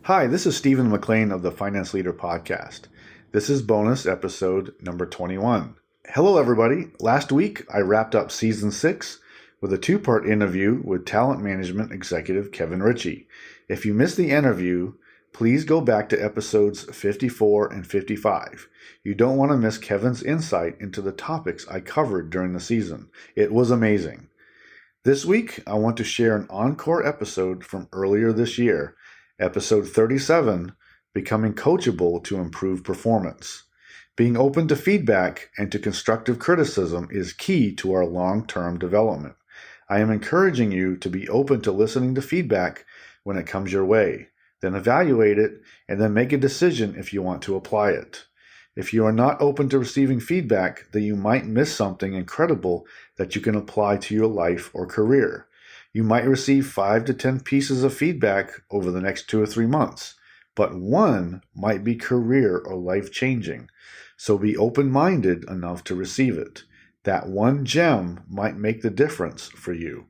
Hi, this is Stephen McLean of the Finance Leader Podcast. This is bonus episode number 21. Hello, everybody. Last week, I wrapped up season 6 with a 2-part interview with talent management executive Kevin Ritchie. If you missed the interview, please go back to episodes 54 and 55. You don't want to miss Kevin's insight into the topics I covered during the season. It was amazing. This week, I want to share an encore episode from earlier this year, Episode 37, Becoming Coachable to Improve Performance. Being open to feedback and to constructive criticism is key to our long-term development. I am encouraging you to be open to listening to feedback when it comes your way, then evaluate it, and then make a decision if you want to apply it. If you are not open to receiving feedback, then you might miss something incredible that you can apply to your life or career. You might receive 5 to 10 pieces of feedback over the next 2 or 3 months, but one might be career or life-changing. So be open-minded enough to receive it. That one gem might make the difference for you.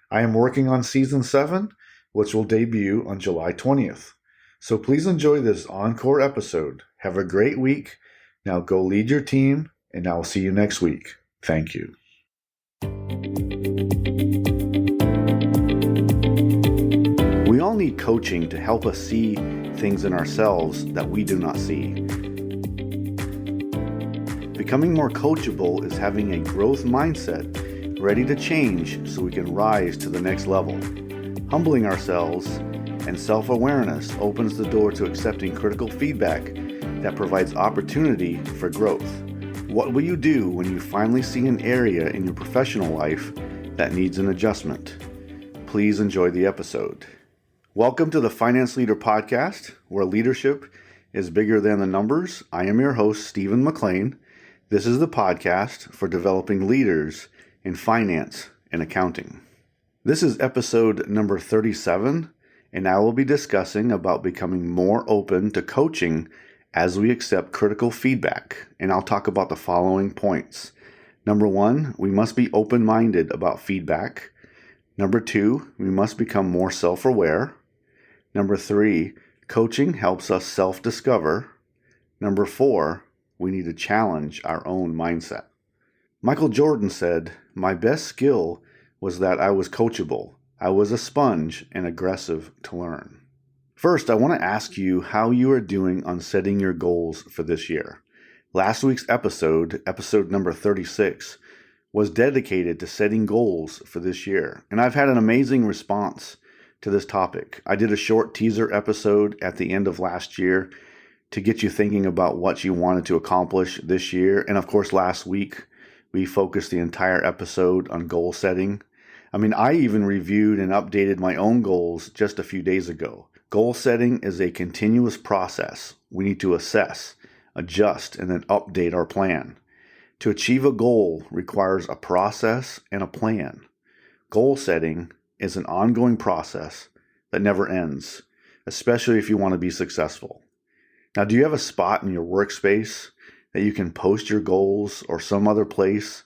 I am working on season 7, which will debut on July 20th. So please enjoy this encore episode. Have a great week. Now go lead your team, and I will see you next week. Thank you. We all need coaching to help us see things in ourselves that we do not see. Becoming more coachable is having a growth mindset ready to change so we can rise to the next level. Humbling ourselves and self-awareness opens the door to accepting critical feedback that provides opportunity for growth. What will you do when you finally see an area in your professional life that needs an adjustment? Please enjoy the episode. Welcome to the Finance Leader Podcast, where leadership is bigger than the numbers. I am your host, Stephen McLean. This is the podcast for developing leaders in finance and accounting. This is episode number 37, and I will be discussing about becoming more open to coaching as we accept critical feedback. And I'll talk about the following points. Number 1, we must be open-minded about feedback. Number 2, we must become more self-aware. Number 3, coaching helps us self-discover. Number 4, we need to challenge our own mindset. Michael Jordan said, "My best skill was that I was coachable. I was a sponge and aggressive to learn." First, I want to ask you how you are doing on setting your goals for this year. Last week's episode number 36, was dedicated to setting goals for this year, and I've had an amazing response to this topic. I did a short teaser episode at the end of last year to get you thinking about what you wanted to accomplish this year. And of course, last week, we focused the entire episode on goal setting. I even reviewed and updated my own goals just a few days ago. Goal setting is a continuous process. We need to assess, adjust, and then update our plan. To achieve a goal requires a process and a plan. Goal setting is an ongoing process that never ends, especially if you want to be successful. Now, do you have a spot in your workspace that you can post your goals, or some other place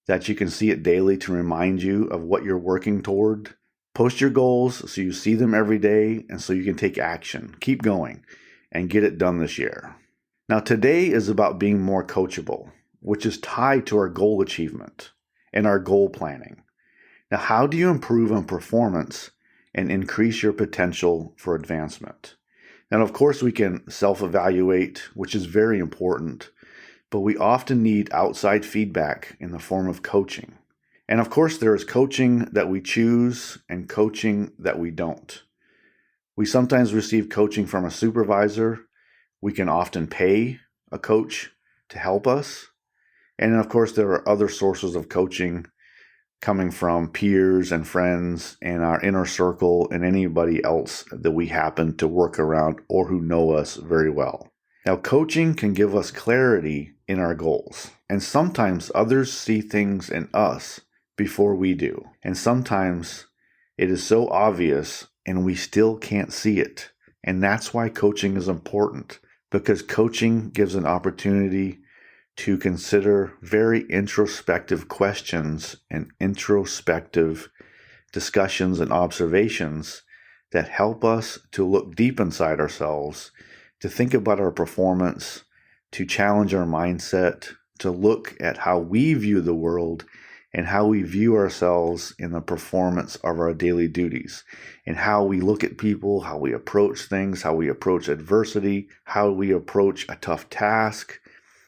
that you can see it daily to remind you of what you're working toward? Post your goals so you see them every day and so you can take action. Keep going and get it done this year. Now, today is about being more coachable, which is tied to our goal achievement and our goal planning. Now, how do you improve on performance and increase your potential for advancement? And of course, we can self-evaluate, which is very important, but we often need outside feedback in the form of coaching. And of course, there is coaching that we choose and coaching that we don't. We sometimes receive coaching from a supervisor. We can often pay a coach to help us. And of course, there are other sources of coaching coming from peers and friends and our inner circle and anybody else that we happen to work around or who know us very well. Now, coaching can give us clarity in our goals, and sometimes others see things in us before we do. And sometimes it is so obvious and we still can't see it. And that's why coaching is important, because coaching gives an opportunity to consider very introspective questions and introspective discussions and observations that help us to look deep inside ourselves, to think about our performance, to challenge our mindset, to look at how we view the world and how we view ourselves in the performance of our daily duties, and how we look at people, how we approach things, how we approach adversity, how we approach a tough task,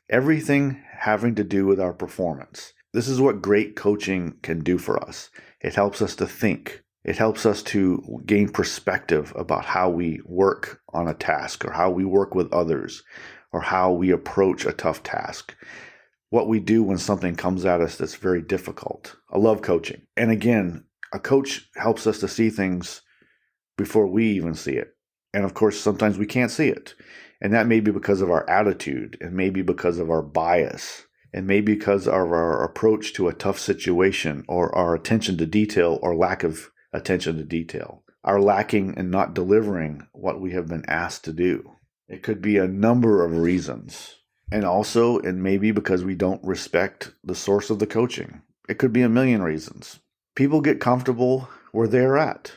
everything having to do with our performance. This is what great coaching can do for us. It helps us to think. It helps us to gain perspective about how we work on a task, or how we work with others, or how we approach a tough task. What we do when something comes at us that's very difficult. I love coaching. And again, a coach helps us to see things before we even see it. And of course, sometimes we can't see it. And that may be because of our attitude, and maybe because of our bias, and maybe because of our approach to a tough situation, or our attention to detail or lack of attention to detail, our lacking and not delivering what we have been asked to do. It could be a number of reasons. And also, and maybe because we don't respect the source of the coaching. It could be a million reasons. People get comfortable where they're at,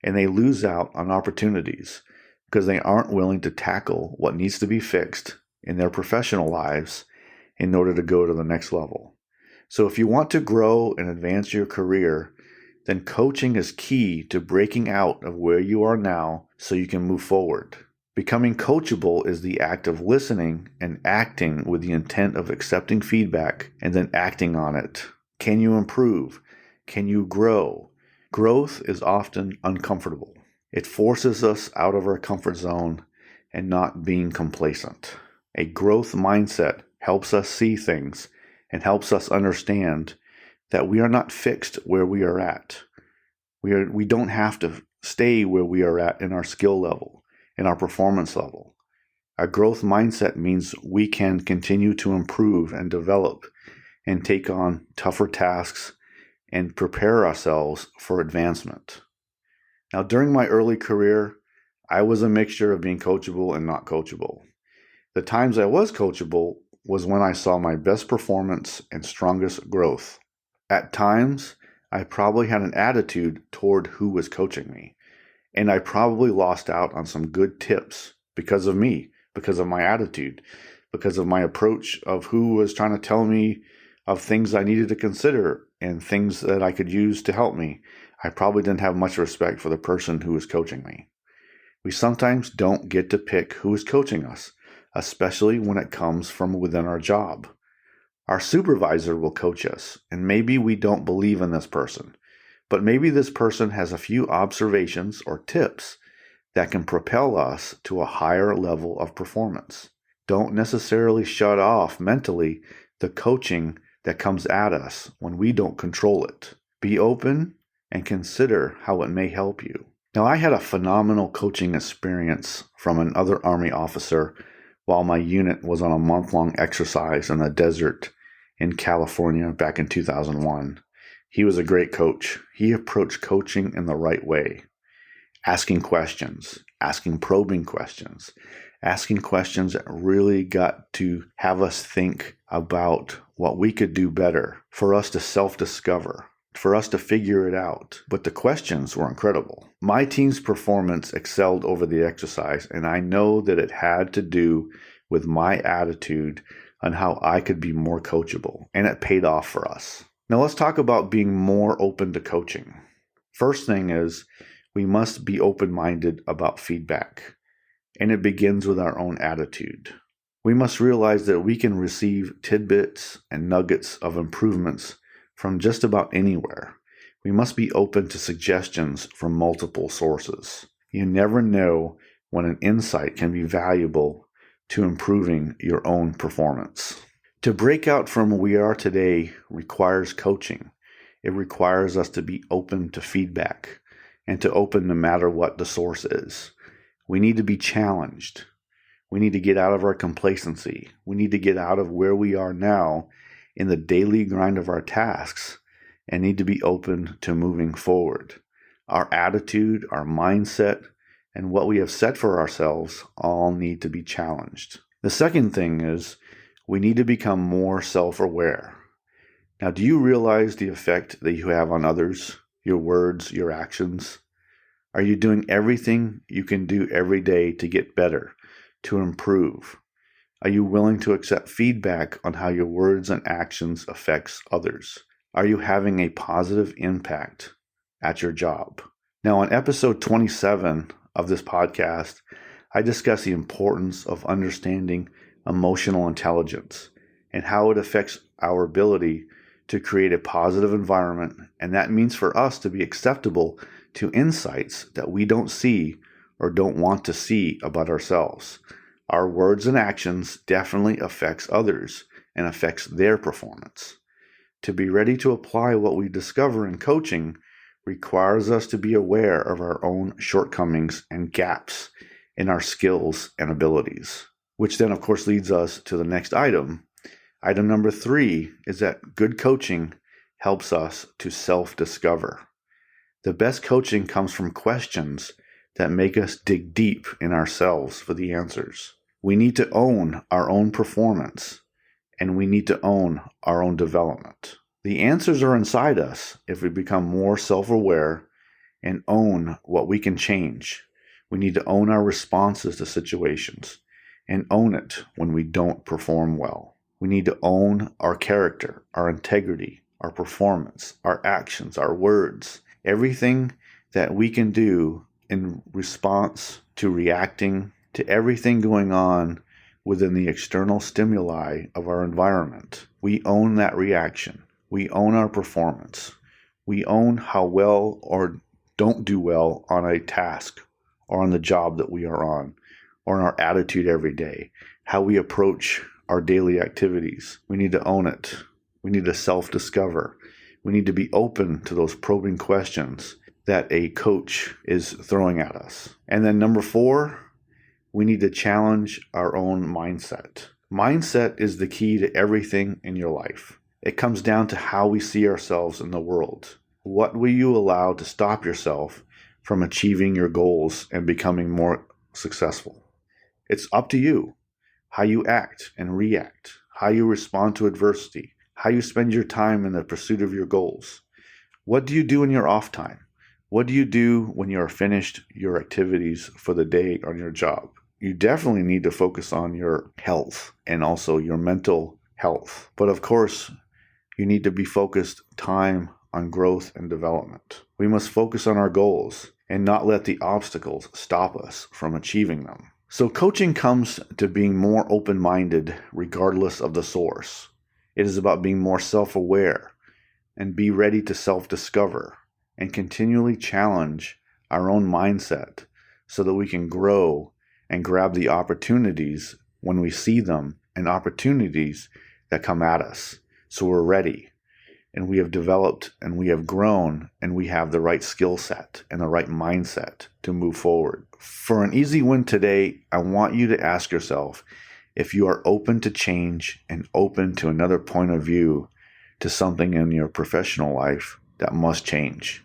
and they lose out on opportunities because they aren't willing to tackle what needs to be fixed in their professional lives in order to go to the next level. So if you want to grow and advance your career, then coaching is key to breaking out of where you are now so you can move forward. Becoming coachable is the act of listening and acting with the intent of accepting feedback and then acting on it. Can you improve? Can you grow? Growth is often uncomfortable. It forces us out of our comfort zone and not being complacent. A growth mindset helps us see things and helps us understand that we are not fixed where we are at. We don't have to stay where we are at in our skill level, in our performance level. A growth mindset means we can continue to improve and develop and take on tougher tasks and prepare ourselves for advancement. Now, during my early career, I was a mixture of being coachable and not coachable. The times I was coachable was when I saw my best performance and strongest growth. At times, I probably had an attitude toward who was coaching me, and I probably lost out on some good tips because of me, because of my attitude, because of my approach of who was trying to tell me of things I needed to consider and things that I could use to help me. I probably didn't have much respect for the person who was coaching me. We sometimes don't get to pick who is coaching us, especially when it comes from within our job. Our supervisor will coach us, and maybe we don't believe in this person, but maybe this person has a few observations or tips that can propel us to a higher level of performance. Don't necessarily shut off mentally the coaching that comes at us when we don't control it. Be open and consider how it may help you. Now, I had a phenomenal coaching experience from another Army officer while my unit was on a month-long exercise in the desert in California back in 2001. He was a great coach. He approached coaching in the right way, asking questions, asking probing questions, asking questions that really got to have us think about what we could do better, for us to self-discover, for us to figure it out. But the questions were incredible. My team's performance excelled over the exercise, and I know that it had to do with my attitude on how I could be more coachable, and it paid off for us. Now let's talk about being more open to coaching. First thing is, we must be open-minded about feedback, and it begins with our own attitude. We must realize that we can receive tidbits and nuggets of improvements from just about anywhere. We must be open to suggestions from multiple sources. You never know when an insight can be valuable to improving your own performance. To break out from where we are today requires coaching. It requires us to be open to feedback and to open no matter what the source is. We need to be challenged. We need to get out of our complacency. We need to get out of where we are now in the daily grind of our tasks and need to be open to moving forward. Our attitude, our mindset, and what we have set for ourselves all need to be challenged. The second thing is we need to become more self-aware. Now, do you realize the effect that you have on others, your words, your actions? Are you doing everything you can do every day to get better, to improve? Are you willing to accept feedback on how your words and actions affects others? Are you having a positive impact at your job? Now, on episode 27 of this podcast, I discuss the importance of understanding emotional intelligence and how it affects our ability to create a positive environment, and that means for us to be acceptable to insights that we don't see or don't want to see about ourselves. Our words and actions definitely affects others and affects their performance. To be ready to apply what we discover in coaching requires us to be aware of our own shortcomings and gaps in our skills and abilities, which then of course leads us to the next item. Item number 3 is that good coaching helps us to self-discover. The best coaching comes from questions that make us dig deep in ourselves for the answers. We need to own our own performance, and we need to own our own development. The answers are inside us if we become more self-aware and own what we can change. We need to own our responses to situations and own it when we don't perform well. We need to own our character, our integrity, our performance, our actions, our words, everything that we can do in response to reacting to everything going on within the external stimuli of our environment. We own that reaction. We own our performance. We own how well or don't do well on a task or on the job that we are on, or in our attitude every day, how we approach our daily activities. We need to own it. We need to self-discover. We need to be open to those probing questions that a coach is throwing at us. And then number 4, we need to challenge our own mindset. Mindset is the key to everything in your life. It comes down to how we see ourselves in the world. What will you allow to stop yourself from achieving your goals and becoming more successful? It's up to you. How you act and react, how you respond to adversity, how you spend your time in the pursuit of your goals. What do you do in your off time? What do you do when you are finished your activities for the day on your job? You definitely need to focus on your health and also your mental health. But of course, you need to be focused time on growth and development. We must focus on our goals and not let the obstacles stop us from achieving them. So coaching comes to being more open-minded regardless of the source. It is about being more self-aware and be ready to self-discover and continually challenge our own mindset so that we can grow and grab the opportunities when we see them and opportunities that come at us. So we're ready and we have developed and we have grown and we have the right skill set and the right mindset to move forward. For an easy win today, I want you to ask yourself if you are open to change and open to another point of view to something in your professional life that must change.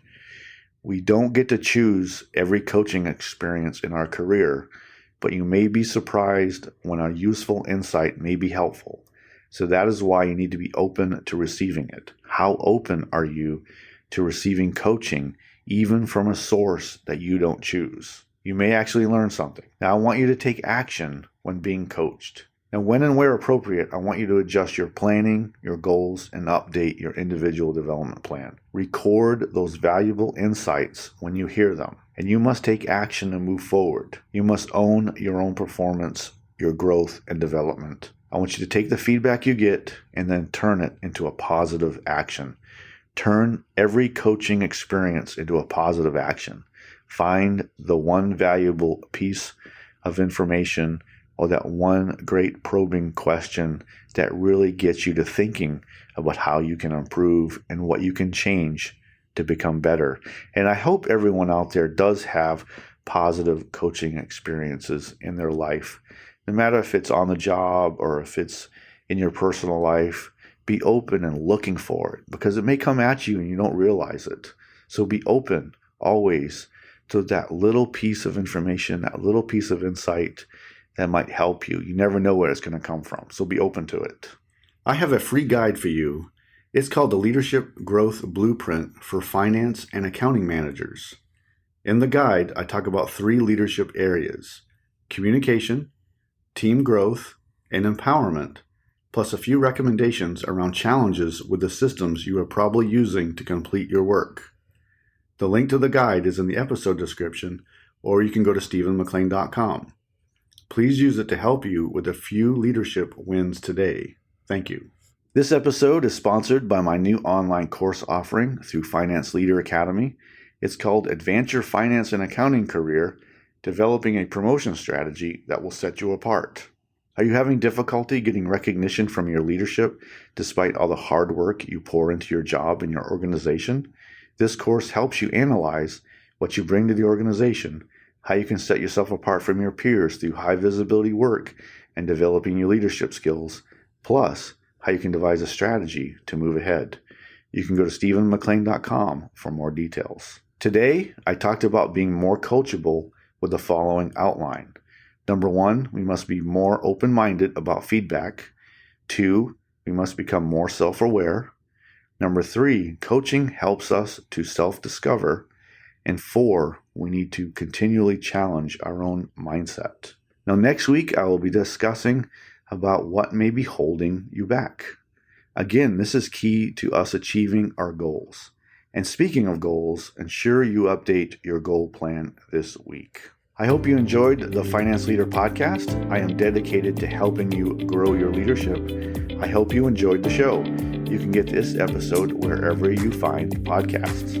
We don't get to choose every coaching experience in our career, but you may be surprised when a useful insight may be helpful. So that is why you need to be open to receiving it. How open are you to receiving coaching, even from a source that you don't choose? You may actually learn something. Now, I want you to take action when being coached. Now, when and where appropriate, I want you to adjust your planning, your goals, and update your individual development plan. Record those valuable insights when you hear them, and you must take action to move forward. You must own your own performance, your growth, and development. I want you to take the feedback you get and then turn it into a positive action. Turn every coaching experience into a positive action. Find the one valuable piece of information or that one great probing question that really gets you to thinking about how you can improve and what you can change to become better. And I hope everyone out there does have positive coaching experiences in their life. No matter if it's on the job or if it's in your personal life, be open and looking for it because it may come at you and you don't realize it. So be open always to that little piece of information, that little piece of insight that might help you. You never know where it's going to come from, so be open to it. I have a free guide for you. It's called the Leadership Growth Blueprint for Finance and Accounting Managers. In the guide, I talk about 3 leadership areas: communication, team growth, and empowerment, plus a few recommendations around challenges with the systems you are probably using to complete your work. The link to the guide is in the episode description, or you can go to stephenmclain.com. Please use it to help you with a few leadership wins today. Thank you. This episode is sponsored by my new online course offering through Finance Leader Academy. It's called Advance Your Finance and Accounting Career, Developing a Promotion Strategy that will set you apart. Are you having difficulty getting recognition from your leadership despite all the hard work you pour into your job and your organization? This course helps you analyze what you bring to the organization, how you can set yourself apart from your peers through high visibility work and developing your leadership skills, plus how you can devise a strategy to move ahead. You can go to stephenmclain.com for more details. Today, I talked about being more coachable with the following outline. Number 1, we must be more open-minded about feedback. 2, we must become more self-aware. Number 3, coaching helps us to self-discover. And 4, we need to continually challenge our own mindset. Now, next week, I will be discussing about what may be holding you back. Again, this is key to us achieving our goals. And speaking of goals, ensure you update your goal plan this week. I hope you enjoyed the Finance Leader podcast. I am dedicated to helping you grow your leadership. I hope you enjoyed the show. You can get this episode wherever you find podcasts.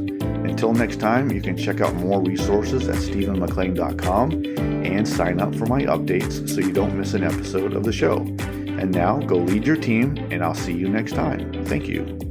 Until next time, you can check out more resources at stephenmclain.com and sign up for my updates so you don't miss an episode of the show. And now, go lead your team, and I'll see you next time. Thank you.